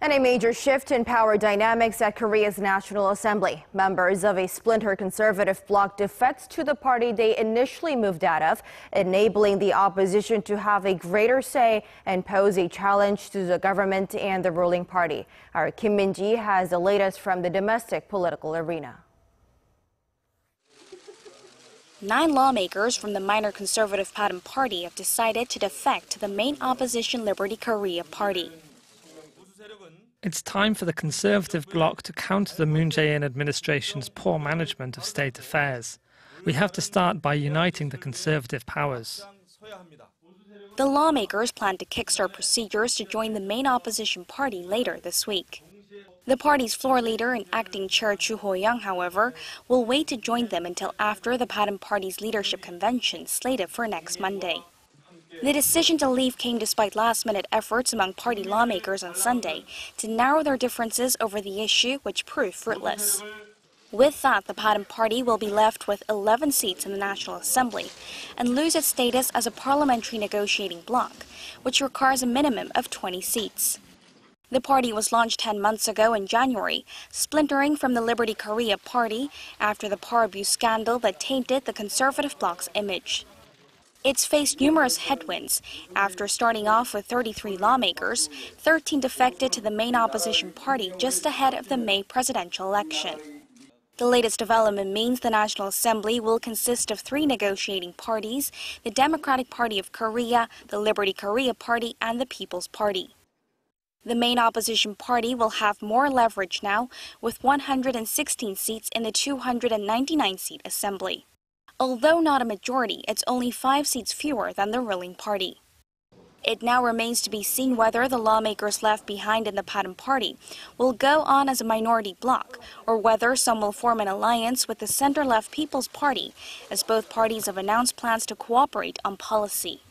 And a major shift in power dynamics at Korea's National Assembly. Members of a splinter conservative bloc defects to the party they initially moved out of, enabling the opposition to have a greater say and pose a challenge to the government and the ruling party. Our Kim Min-ji has the latest from the domestic political arena. 9 lawmakers from the minor conservative Bareun Party have decided to defect to the main opposition Liberty Korea Party. It's time for the Conservative bloc to counter the Moon Jae-in administration's poor management of state affairs. We have to start by uniting the conservative powers. The lawmakers plan to kickstart procedures to join the main opposition party later this week. The party's floor leader and acting chair Joo Ho-young, however, will wait to join them until after the Bareun Party's leadership convention slated for next Monday. The decision to leave came despite last-minute efforts among party lawmakers on Sunday to narrow their differences over the issue, which proved fruitless. With that, the Bareun Party will be left with 11 seats in the National Assembly and lose its status as a parliamentary negotiating bloc, which requires a minimum of 20 seats. The party was launched 10 months ago in January, splintering from the Liberty Korea Party after the power abuse scandal that tainted the conservative bloc's image. It's faced numerous headwinds. After starting off with 33 lawmakers, 13 defected to the main opposition party just ahead of the May presidential election. The latest development means the National Assembly will consist of 3 negotiating parties: the Democratic Party of Korea, the Liberty Korea Party, and the People's Party. The main opposition party will have more leverage now, with 116 seats in the 299-seat assembly. Although not a majority, it's only 5 seats fewer than the ruling party. It now remains to be seen whether the lawmakers left behind in the Bareun Party will go on as a minority bloc, or whether some will form an alliance with the center-left People's Party, as both parties have announced plans to cooperate on policy.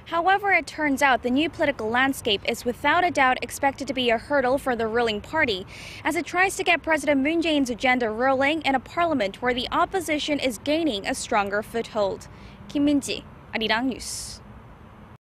However, it turns out the new political landscape is without a doubt expected to be a hurdle for the ruling party as it tries to get President Moon Jae-in's agenda rolling in a parliament where the opposition is gaining a stronger foothold. Kim Min-ji, Arirang News.